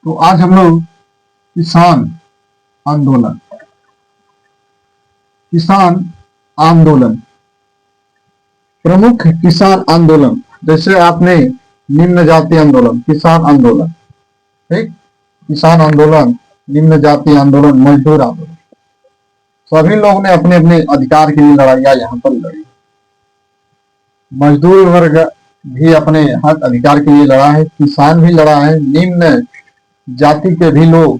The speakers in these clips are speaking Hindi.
तो आज हम लोग किसान आंदोलन किसान आंदोलन प्रमुख किसान आंदोलन, जैसे आपने निम्न जाति आंदोलन, किसान आंदोलन, ठीक, किसान आंदोलन, निम्न जाति आंदोलन, मजदूर आंदोलन, सभी लोग ने अपने अपने अधिकार के लिए लड़ाइयां यहाँ पर लड़ी। मजदूर वर्ग भी अपने हक अधिकार के लिए लड़ा है, किसान भी लड़ा है, निम्न जाति के भी लोग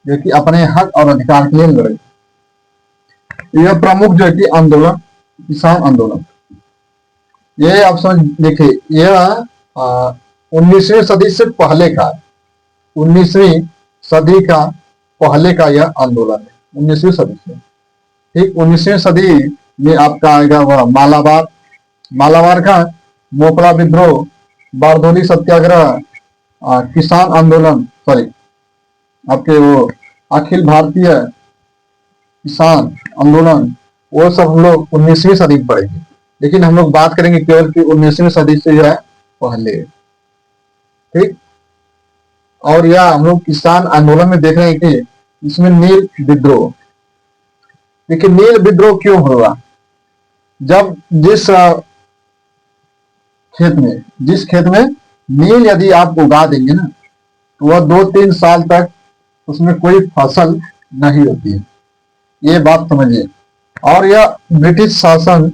जो कि अपने हक और अधिकार के लिए लड़े। यह प्रमुख जो कि आंदोलन किसान आंदोलन, ये आप समझ देखिए, यह 19वीं सदी से पहले का, 19वीं सदी का पहले का यह आंदोलन है, 19वीं सदी से। ठीक, 19वीं सदी में आपका आएगा वह मालाबार का मोकला विद्रोह, बारदोली सत्याग्रह, किसान आंदोलन, सॉरी आपके वो अखिल भारतीय किसान आंदोलन, वो सब हम लोग 19वीं सदी में पढ़ेंगे। लेकिन हम लोग बात करेंगे केवल कि 19वीं सदी से जो है पहले। ठीक, और यह हम लोग किसान आंदोलन में देख रहे हैं कि इसमें नील विद्रोह, देखिए नील विद्रोह क्यों हुआ? जब जिस खेत में नील यदि आप उगा देंगे ना, तो वह 2-3 साल तक उसमें कोई फसल नहीं होती है, ये बात समझिए। और यह ब्रिटिश शासन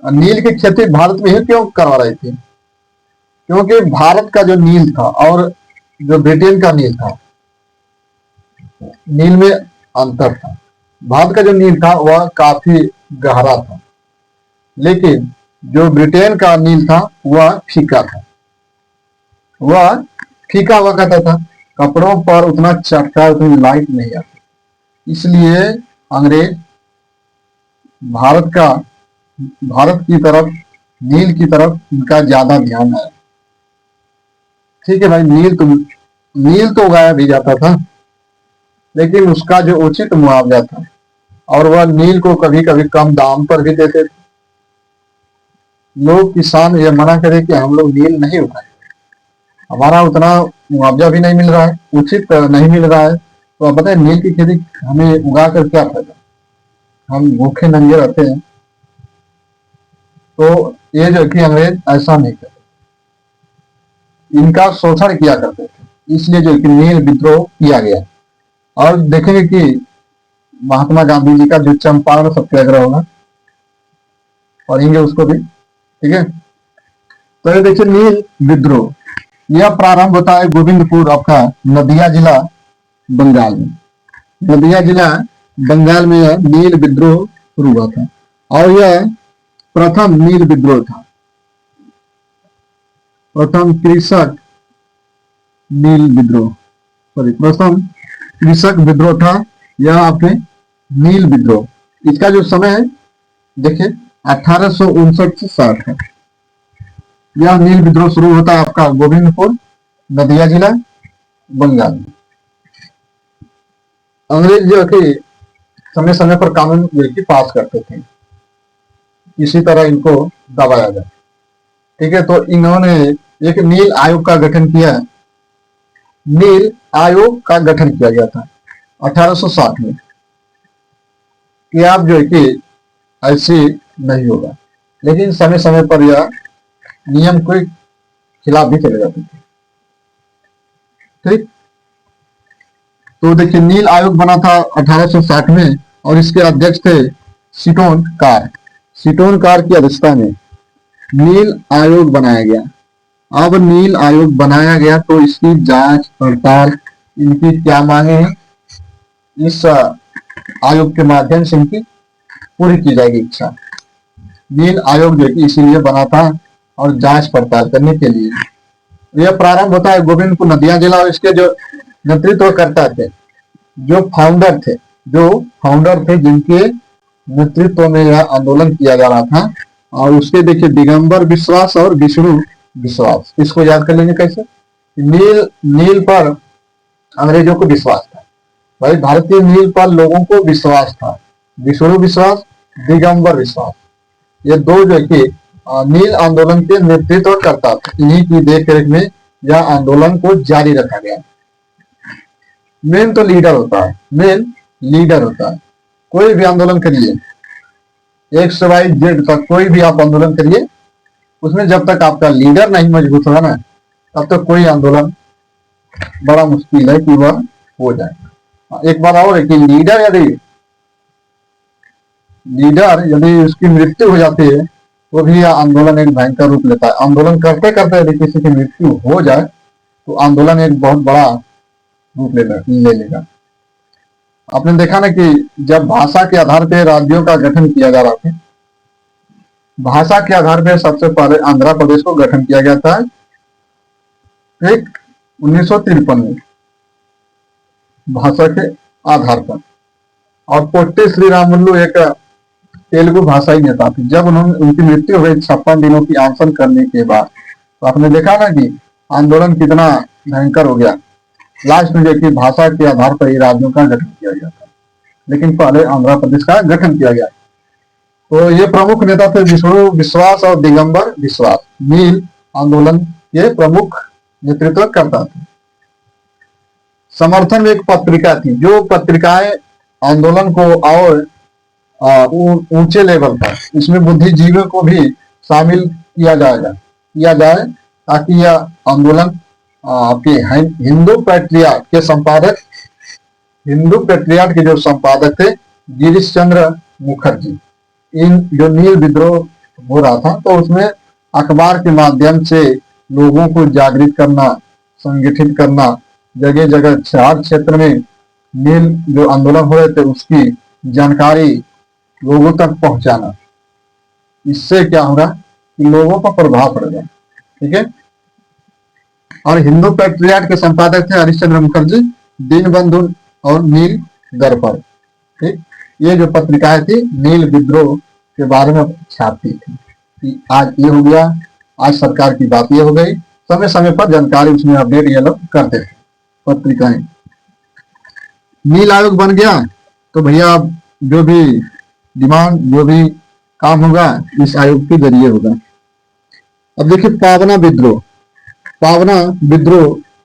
नील की खेती भारत में ही क्यों करवा रही थी? क्योंकि भारत का जो नील था और जो ब्रिटेन का नील था, नील में अंतर था। भारत का जो नील था वह काफी गहरा था, लेकिन जो ब्रिटेन का नील था वह फीका था, वह फीका हुआ करता था, कपड़ों पर उतना चटका, उतनी लाइट नहीं आती। इसलिए अंग्रेज भारत की तरफ, नील की तरफ इनका ज्यादा ध्यान है। ठीक है भाई, नील तो उगाया भी जाता था, लेकिन उसका जो उचित मुआवजा था, और वह नील को कभी कभी कम दाम पर भी देते थे। लोग किसान ये मना करे कि हम लोग नील नहीं उगाए, हमारा उतना मुआवजा भी नहीं मिल रहा है, उचित नहीं मिल रहा है, तो आप बताए नील की खेती हमें उगा कर क्या फायदा? हम भूखे नंगे रहते हैं। तो ये जो कि अंग्रेज ऐसा नहीं करते, इनका शोषण किया करते थे, इसलिए जो कि नील विद्रोह किया गया। और देखेंगे कि महात्मा गांधी जी का जो चंपारण सत्याग्रह होगा, पढ़ेंगे उसको भी, ठीक है। तो ये देखिए नील विद्रोह, यह प्रारंभ होता है गोविंदपुर, आपका नदिया जिला बंगाल में। नदिया जिला बंगाल में यह नील विद्रोह शुरू हुआ था, और यह प्रथम नील विद्रोह था, प्रथम कृषक विद्रोह था यह आपने नील विद्रोह। इसका जो समय है देखिए 1859 से 60 है। यह नील विद्रोह शुरू होता है आपका गोविंदपुर, नदिया जिला बंगाल में। अंग्रेज जो कि समय समय पर कानून पास करते थे, इसी तरह इनको दबाया जाए। ठीक है, तो इन्होंने एक नील आयोग का गठन किया, नील आयोग का गठन किया गया था 1860 में, कि आप जो है कि ऐसे नहीं होगा। लेकिन समय समय पर यह नियम के खिलाफ भी चले जाते थे। ठीक, तो देखिए नील आयोग बना था 1860 में, और इसके अध्यक्ष थे सीटोन कार की अध्यक्षता में नील आयोग बनाया गया। अब नील आयोग बनाया गया तो इसकी जांच पड़ताल, इनकी क्या मांगे हैं, इस आयोग के माध्यम से इनकी पूरी की जाएगी इच्छा। नील आयोग जो कि इसीलिए बना था, और जांच पड़ताल करने के लिए। यह प्रारंभ होता है गोविंदपुर, नदिया जिला, और इसके जो नेतृत्व करता थे, जो फाउंडर थे जिनके नेतृत्व में यह आंदोलन किया जा रहा था। और उसके देखिए दिगंबर विश्वास और विष्णु विश्वास, इसको याद कर लेंगे कैसे? नील पर अंग्रेजों को विश्वास था, भाई भारतीय नील पर लोगों को विश्वास था। विष्णु विश्वास, दिगंबर विश्वास, ये दो जो कि नील आंदोलन के नेतृत्व करता था। इन्हीं की देखरेख में या आंदोलन को जारी रखा गया। मेन तो लीडर होता है, मेन लीडर होता है। कोई भी आंदोलन करिए, एक्स वाई जेड तक कोई भी आप आंदोलन करिए, उसमें जब तक आपका लीडर नहीं मजबूत होगा ना, तब तक कोई आंदोलन बड़ा मुश्किल है कि वह हो जाए। एक बात और है कि लीडर यदि उसकी मृत्यु हो जाती है तो भी यह आंदोलन एक भयंकर रूप लेता है। आंदोलन करते करते यदि किसी की मृत्यु हो जाए तो आंदोलन एक बहुत बड़ा रूप ले लेगा। आपने देखा ना कि जब भाषा के आधार पर राज्यों का गठन किया जा रहा था, भाषा के आधार पर सबसे पहले आंध्र प्रदेश को गठन किया गया था 1953 में, भाषा के आधार पर। और पोट्टी श्रीरामुलु एक तेलुगु भाषाई नेता थे। जब उनकी मृत्यु हो गई 56 दिनों की अनशन करने के बाद, तो आपने देखा ना कि आंदोलन कितना भयंकर हो गया। लास्ट में देखिए भाषा के आधार पर ही राज्यों का गठन किया गया था, लेकिन पहले आंध्र प्रदेश का गठन किया गया। तो ये प्रमुख नेता थे विष्णु विश्वास और दिगंबर विश्वास, नील आंदोलन के प्रमुख नेतृत्व करता था। समर्थन में एक पत्रिका थी, जो पत्रिकाएं आंदोलन को और ऊंचे लेवल पर, इसमें बुद्धिजीवियों को भी शामिल किया जाए ताकि यह आंदोलन आपके हिंदू पैट्रियार्ट के जो संपादक थे गिरीश चंद्र मुखर्जी, इन जो नील विद्रोह हो रहा था तो उसमें अखबार के माध्यम से लोगों को जागृत करना, संगठित करना, जगह जगह हर क्षेत्र में नील जो आंदोलन हो रहे थे उसकी जानकारी लोगों तक पहुंचाना। इससे क्या होगा कि लोगों का प्रभाव पड़ेगा। ठीक है। और हिंदू पैट्रियार्ट के संपादक थे हरिश्चंद्र मुखर्जी, दीनबंधु और नील दर्पण। ठीक, ये जो पत्रिकाएं थी नील विद्रोह के बारे में छापती थी कि आज ये हो गया, आज सरकार की बात ये हो गई। समय समय पर जानकारी उसमें अपडेट ये लोग करते थे पत्रिकाएं। नील आयोग बन गया तो भैया जो भी डिमांड, जो भी काम होगा इस आयोग के जरिए होगा। अब देखिए पावना विद्रोह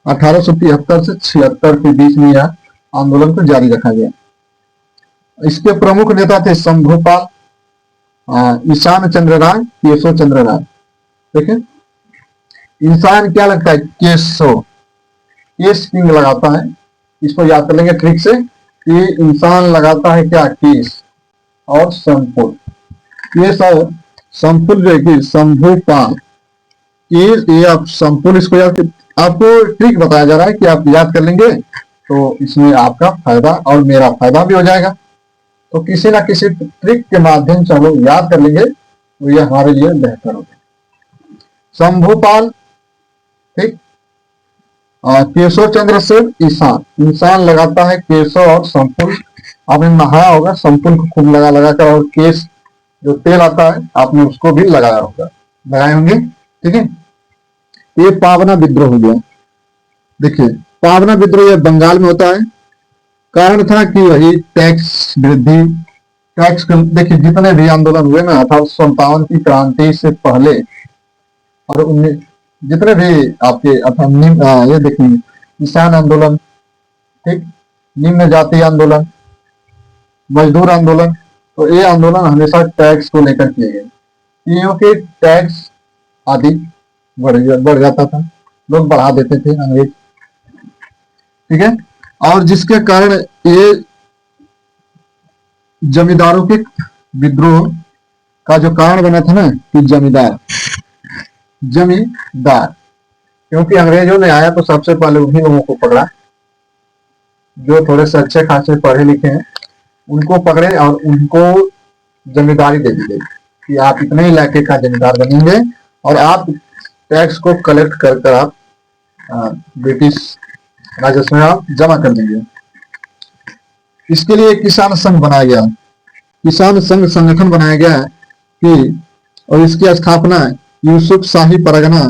1873 से 76 के बीच में यह आंदोलन को जारी रखा गया। इसके प्रमुख नेता थे शंभुपाल, ईशान चंद्र राय, केशव चंद्र राय। देखिए इंसान क्या लगता है, केस किंग लगाता है। इसको याद कर लेंगे ट्रिक से कि इंसान लगाता है क्या, केस और संपुल। केस और संपुल जो है कि शंभुपाल, ये आप संपुल, इसको याद, आपको ट्रिक बताया जा रहा है कि आप याद कर लेंगे तो इसमें आपका फायदा और मेरा फायदा भी हो जाएगा। तो किसी ना किसी ट्रिक के माध्यम से हम लोग याद कर लेंगे तो ये हमारे लिए बेहतर होगा। शंभुपाल, ठीक, केशव चंद्र से ईशान, इंसान लगाता है केशव और संपुल। आपने नहाया होगा संपुल को खूब लगा कर, और केश जो तेल आता है आपने उसको भी लगाया होगा, लगाए होंगे। ठीक है, ये पावना विद्रोह हो गया। देखिए पावना विद्रोह यह बंगाल में होता है। कारण था कि वही टैक्स वृद्धि, टैक्स, देखिए जितने भी आंदोलन हुए ना 1857 की क्रांति से पहले और जितने भी आपके ये देखिए किसान आंदोलन, ठीक, निम्न जाति आंदोलन, मजदूर आंदोलन, तो ये आंदोलन हमेशा टैक्स को लेकर किए गए, क्योंकि टैक्स आदि बढ़ जाता था, लोग बढ़ा देते थे अंग्रेज। ठीक है, और जिसके कारण ये जमींदारों के विद्रोह का जो कारण बना था ना कि जमींदार, क्योंकि अंग्रेजों ने आया तो सबसे पहले उन्हीं लोगों को पकड़ा जो थोड़े से अच्छे खासे पढ़े लिखे हैं, उनको पकड़े और उनको जमींदारी दे दी गई कि आप इतने इलाके का जमींदार बनेंगे और आप टैक्स को कलेक्ट कर आप ब्रिटिश राजस्व में आप जमा कर देंगे। इसके लिए किसान संघ बनाया गया, किसान संघ संगठन बनाया गया है कि, और इसकी स्थापना यूसुफ शाही परगना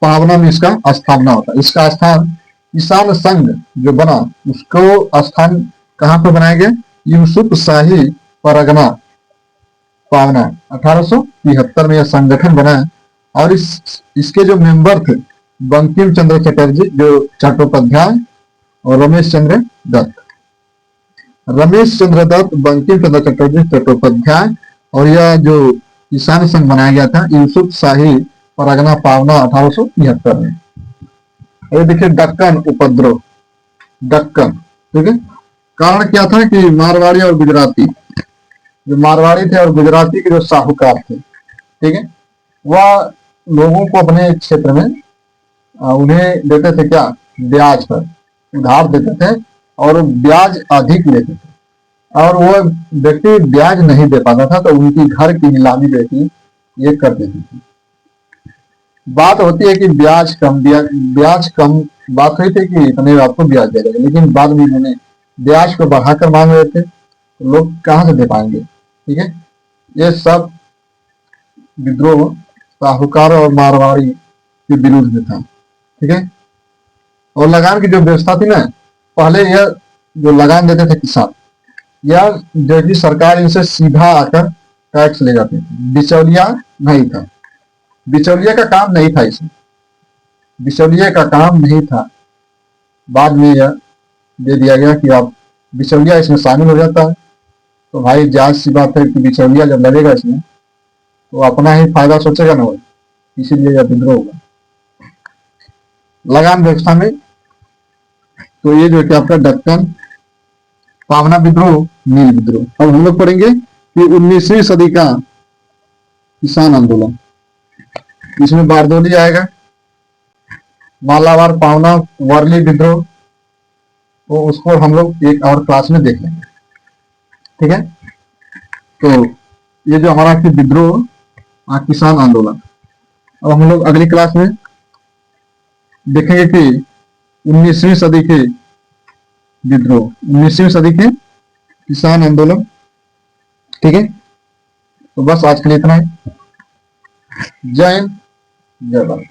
पावना में इसका स्थापना होता है। इसका स्थान किसान संघ जो बना उसको स्थान कहां पर बनाया गया, यूसुफ शाही परगना पावना। 1873 में यह संगठन बना और इसके जो मेंबर थे बंकिम चंद्र चटर्जी जो चट्टोपाध्याय और रमेश चंद्र दत्त। रमेश चंद्र दत्त, बंकिम चंद्र चटर्जी, चट्टोपाध्याय, और यह जो किसान संघ बनाया गया था यूसुफ शाही परगना पावना 1873 में। ये देखिए दक्कन उपद्रव, दक्कन, ठीक है। कारण क्या था कि मारवाड़ी और गुजराती, जो मारवाड़ी थे और गुजराती के जो साहूकार थे, ठीक है, वह लोगों को अपने क्षेत्र में उन्हें देते थे क्या, ब्याज पर उधार देते थे और ब्याज अधिक लेते थे, और वो व्यक्ति ब्याज नहीं दे पाता था तो उनकी घर की नीलामी व्यक्ति ये कर देती थी। बात होती है कि ब्याज कम बात हुई थी कि इतने आपको ब्याज दे देगा, लेकिन बाद में उन्होंने ब्याज को बढ़ाकर मांग रहे थे, तो लोग कहाँ से दे पाएंगे, ठीक है। ये सब विद्रोह साहूकार और मारवाड़ी के विरुद्ध में था, ठीक है। और लगान की जो व्यवस्था थी ना, पहले यह जो लगान देते थे किसान, यह जबकि सरकार इनसे सीधा आकर टैक्स ले जाती थी, बिचौलिया नहीं था, बिचौलिया का काम नहीं था, इसमें बिचौलिया का काम नहीं था। बाद में यह दे दिया गया कि आप बिचौलिया इसमें शामिल हो जाता है, तो भाई जायज सी बात है कि बिचौलिया जब लगेगा इसमें तो अपना ही फायदा सोचेगा ना वो, इसीलिए यह विद्रोह होगा लगान व्यवस्था में। तो ये जो कि आपका दक्कन पावना विद्रोह, नील विद्रोह। अब हम लोग पढ़ेंगे कि 19वीं सदी का किसान आंदोलन, इसमें बारदोली आएगा, मालाबार, पावना, वर्ली विद्रोह, तो उसको हम लोग एक और क्लास में देख लेंगे, ठीक है। तो ये जो हमारा विद्रोह किसान आंदोलन, अब हम लोग अगली क्लास में देखेंगे कि 19वीं सदी के विद्रोह, 19वीं सदी के किसान आंदोलन, ठीक है। तो बस आज के लिए इतना ही। जय हिंद, जय भारत।